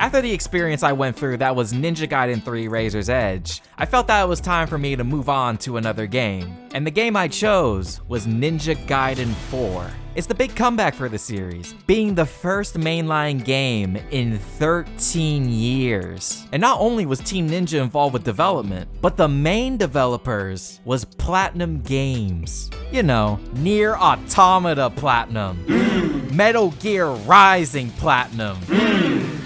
After the experience I went through that was Ninja Gaiden 3 Razor's Edge, I felt that it was time for me to move on to another game. And the game I chose was Ninja Gaiden 4. It's the big comeback for the series, being the first mainline game in 13 years. And not only was Team Ninja involved with development, but the main developers was Platinum Games. You know, Nier Automata Platinum, Metal Gear Rising Platinum,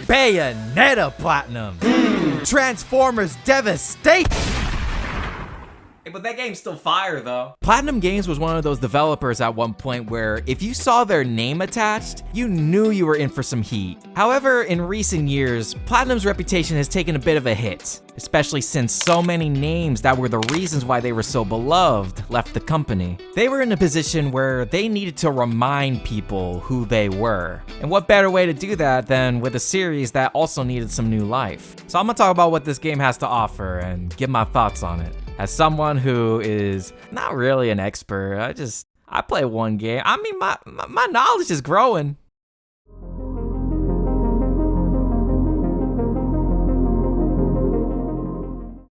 Bayonetta Platinum, Transformers Devastation. Hey, but that game's still fire though. Platinum Games was one of those developers at one point where if you saw their name attached, you knew you were in for some heat. However, in recent years, Platinum's reputation has taken a bit of a hit, especially since so many names that were the reasons why they were so beloved left the company. They were in a position where they needed to remind people who they were. And what better way to do that than with a series that also needed some new life? So I'm gonna talk about what this game has to offer and give my thoughts on it. As someone who is not really an expert, I play one game. I mean, my knowledge is growing.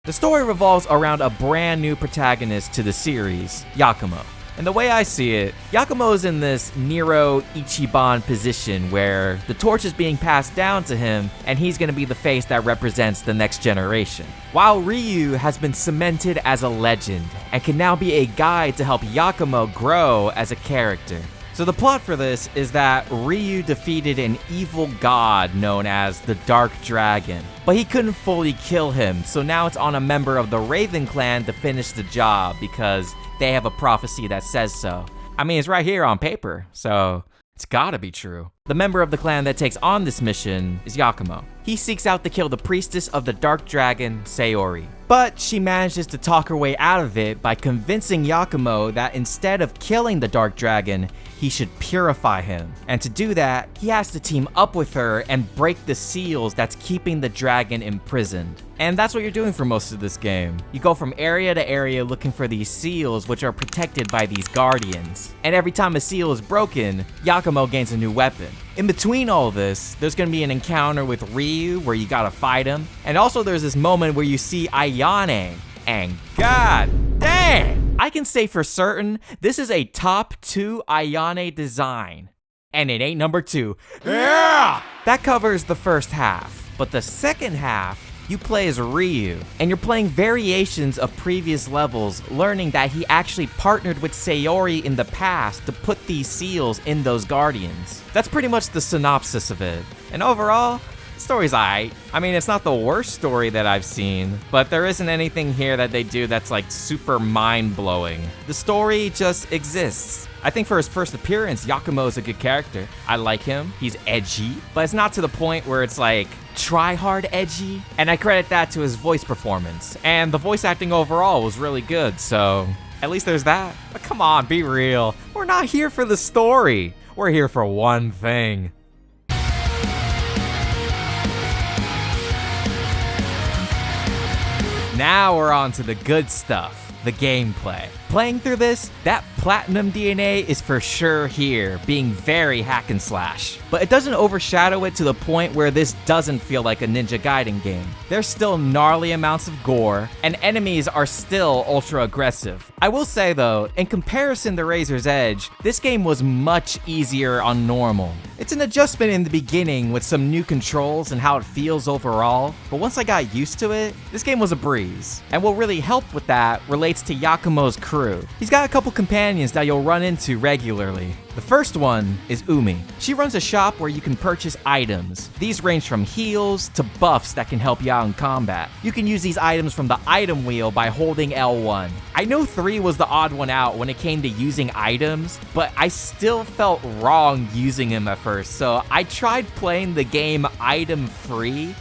The story revolves around a brand new protagonist to the series, Yakumo. And the way I see it, Yakumo is in this Nero Ichiban position where the torch is being passed down to him and he's gonna be the face that represents the next generation. While Ryu has been cemented as a legend and can now be a guide to help Yakumo grow as a character. So the plot for this is that Ryu defeated an evil god known as the Dark Dragon, but he couldn't fully kill him, so now it's on a member of the Raven clan to finish the job because they have a prophecy that says so. I mean, it's right here on paper, so it's gotta be true. The member of the clan that takes on this mission is Yakumo. He seeks out to kill the priestess of the Dark Dragon, Sayori. But she manages to talk her way out of it by convincing Yakumo that instead of killing the Dark Dragon, he should purify him. And to do that, he has to team up with her and break the seals that's keeping the dragon imprisoned. And that's what you're doing for most of this game. You go from area to area looking for these seals which are protected by these guardians. And every time a seal is broken, Yakumo gains a new weapon. In between all this, there's gonna be an encounter with Ryu where you gotta fight him. And also there's this moment where you see Ayane. And god damn! I can say for certain, this is a top 2 Ayane design. And it ain't number 2. Yeah! That covers the first half. But the second half, you play as Ryu, and you're playing variations of previous levels, learning that he actually partnered with Sayori in the past to put these seals in those guardians. That's pretty much the synopsis of it. And overall, the story's aight. I mean, it's not the worst story that I've seen, but there isn't anything here that they do that's like super mind-blowing. The story just exists. I think for his first appearance, Yakumo is a good character. I like him, he's edgy, but it's not to the point where it's like try-hard edgy. And I credit that to his voice performance. And the voice acting overall was really good, so at least there's that. But come on, be real. We're not here for the story. We're here for one thing. Now we're on to the good stuff, the gameplay. Playing through this, that Platinum DNA is for sure here, being very hack and slash. But it doesn't overshadow it to the point where this doesn't feel like a Ninja Gaiden game. There's still gnarly amounts of gore, and enemies are still ultra aggressive. I will say though, in comparison to Razor's Edge, this game was much easier on normal. It's an adjustment in the beginning with some new controls and how it feels overall, but once I got used to it, this game was a breeze. And what really helped with that relates to Yakumo's crew. He's got a couple companions that you'll run into regularly. The first one is Umi. She runs a shop where you can purchase items. These range from heals to buffs that can help you out in combat. You can use these items from the item wheel by holding L1. I know 3 was the odd one out when it came to using items, but I still felt wrong using him at first, so I tried playing the game item free.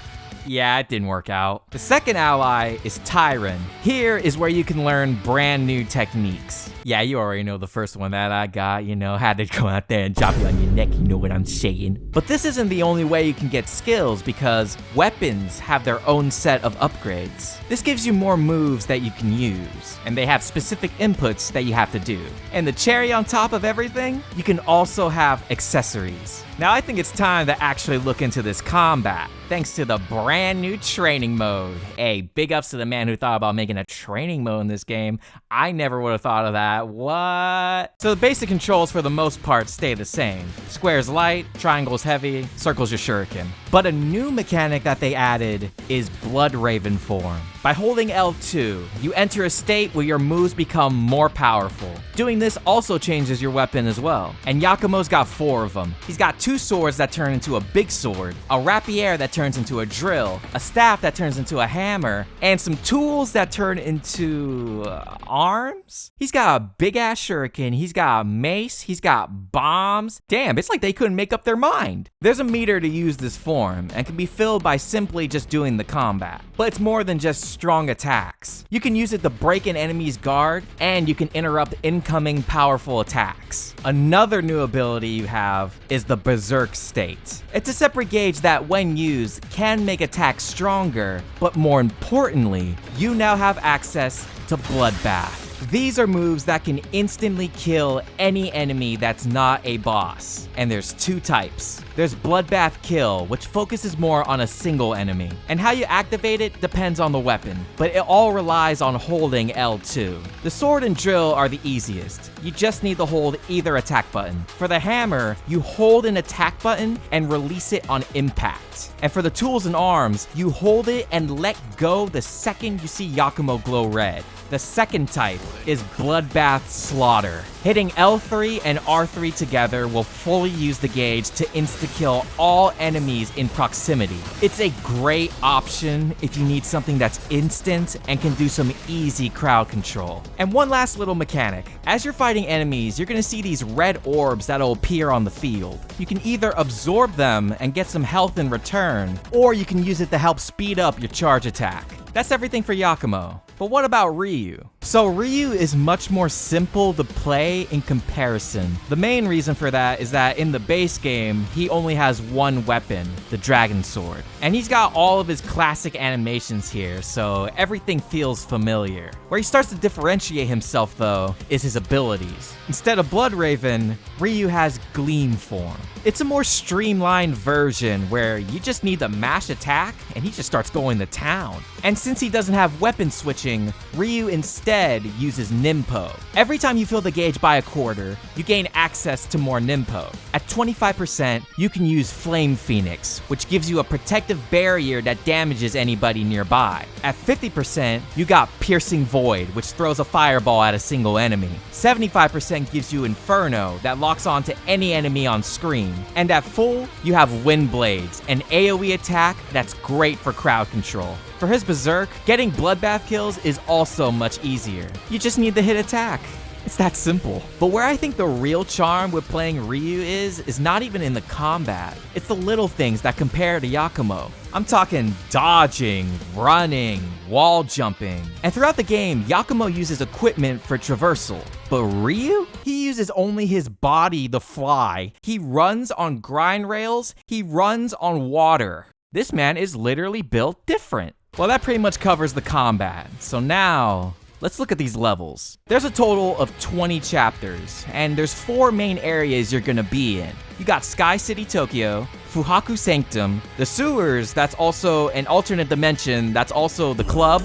Yeah, it didn't work out. The second ally is Tyron. Here is where you can learn brand new techniques. Yeah, you already know the first one that I got, you know, had to go out there and drop you on your neck, you know what I'm saying. But this isn't the only way you can get skills because weapons have their own set of upgrades. This gives you more moves that you can use, and they have specific inputs that you have to do. And the cherry on top of everything, you can also have accessories. Now I think it's time to actually look into this combat, thanks to the brand new training mode. Hey, big ups to the man who thought about making a training mode in this game. I never would have thought of that. What? So the basic controls for the most part stay the same. Square's light, triangle's heavy, circle's your shuriken. But a new mechanic that they added is Blood Raven form. By holding L2, you enter a state where your moves become more powerful. Doing this also changes your weapon as well. And Yakumo's got 4 of them. He's got 2 swords that turn into a big sword, a rapier that turns into a drill, a staff that turns into a hammer, and some tools that turn into arms? He's got a big ass shuriken, he's got a mace, he's got bombs. Damn, it's like they couldn't make up their mind. There's a meter to use this form and can be filled by simply just doing the combat. But it's more than just strong attacks. You can use it to break an enemy's guard, and you can interrupt incoming powerful attacks. Another new ability you have is the Berserk state. It's a separate gauge that, when used, can make attacks stronger, but more importantly, you now have access to Bloodbath. These are moves that can instantly kill any enemy that's not a boss. And there's 2 types. There's Bloodbath Kill, which focuses more on a single enemy. And how you activate it depends on the weapon, but it all relies on holding L2. The sword and drill are the easiest. You just need to hold either attack button. For the hammer, you hold an attack button and release it on impact. And for the tools and arms, you hold it and let go the second you see Yakumo glow red. The second type is Bloodbath Slaughter. Hitting L3 and R3 together will fully use the gauge to insta-kill all enemies in proximity. It's a great option if you need something that's instant and can do some easy crowd control. And one last little mechanic. As you're fighting enemies, you're gonna see these red orbs that'll appear on the field. You can either absorb them and get some health in return, or you can use it to help speed up your charge attack. That's everything for Yakumo. But what about Ryu? So Ryu is much more simple to play in comparison. The main reason for that is that in the base game, he only has one weapon, the Dragon Sword. And he's got all of his classic animations here, so everything feels familiar. Where he starts to differentiate himself though, is his abilities. Instead of Blood Raven, Ryu has Gleam form. It's a more streamlined version where you just need to mash attack and he just starts going to town. And since he doesn't have weapon switching, Ryu instead uses Ninpo. Every time you fill the gauge by a quarter, you gain access to more Ninpo. At 25%, you can use Flame Phoenix, which gives you a protective barrier that damages anybody nearby. At 50%, you got Piercing Void, which throws a fireball at a single enemy. 75% gives you Inferno, that locks onto any enemy on screen. And at full, you have Wind Blades, an AoE attack that's great for crowd control. For his Berserk, getting Bloodbath kills is also much easier. You just need to hit attack. It's that simple. But where I think the real charm with playing Ryu is not even in the combat. It's the little things that compare to Yakumo. I'm talking dodging, running, wall jumping. And throughout the game, Yakumo uses equipment for traversal. But Ryu? He uses only his body to fly. He runs on grind rails. He runs on water. This man is literally built different. Well, that pretty much covers the combat. So now, let's look at these levels. There's a total of 20 chapters, and there's 4 main areas you're gonna be in. You got Sky City, Tokyo, Fuhaku Sanctum, the sewers, that's also an alternate dimension, that's also the club.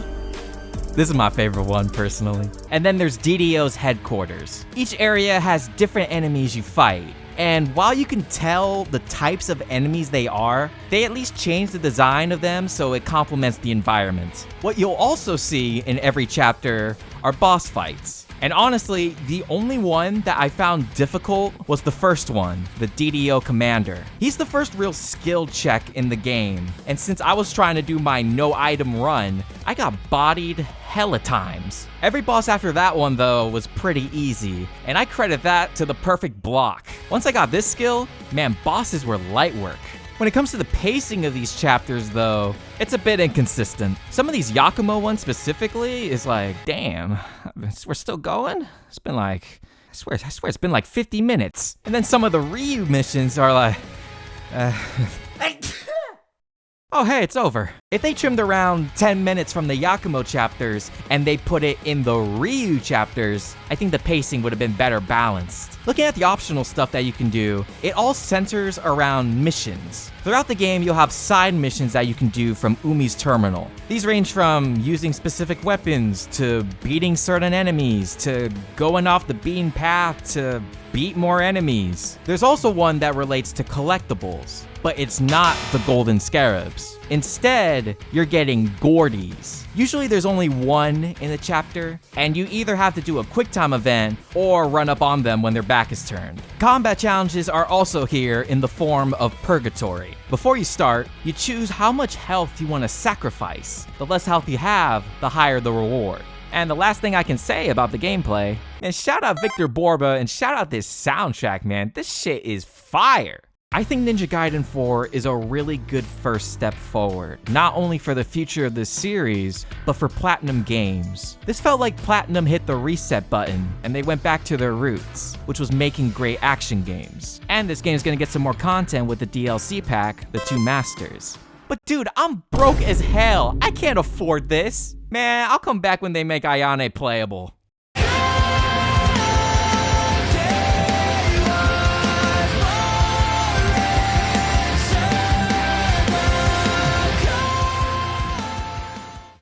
This is my favorite one, personally. And then there's DDO's headquarters. Each area has different enemies you fight. And while you can tell the types of enemies they are, they at least change the design of them so it complements the environment. What you'll also see in every chapter are boss fights. And honestly, the only one that I found difficult was the first one, the DDO Commander. He's the first real skill check in the game, and since I was trying to do my no item run, I got bodied hella times. Every boss after that one though was pretty easy, and I credit that to the perfect block. Once I got this skill, man, bosses were light work. When it comes to the pacing of these chapters though, it's a bit inconsistent. Some of these Yakumo ones specifically is like, damn, we're still going? It's been like, I swear it's been like 50 minutes. And then some of the Ryu missions are like, oh hey, it's over. If they trimmed around 10 minutes from the Yakumo chapters and they put it in the Ryu chapters, I think the pacing would have been better balanced. Looking at the optional stuff that you can do, it all centers around missions. Throughout the game, you'll have side missions that you can do from Umi's terminal. These range from using specific weapons, to beating certain enemies, to going off the beaten path, to beat more enemies. There's also one that relates to collectibles, but it's not the golden scarabs. Instead, you're getting Gordies. Usually there's only one in the chapter, and you either have to do a quick time event or run up on them when their back is turned. Combat challenges are also here in the form of purgatory. Before you start, you choose how much health you want to sacrifice. The less health you have, the higher the reward. And the last thing I can say about the gameplay, and shout out Victor Borba and shout out this soundtrack, man. This shit is fire. I think Ninja Gaiden 4 is a really good first step forward, not only for the future of this series, but for Platinum Games. This felt like Platinum hit the reset button and they went back to their roots, which was making great action games. And this game is gonna get some more content with the DLC pack, The Two Masters. But dude, I'm broke as hell. I can't afford this. Man, I'll come back when they make Ayane playable.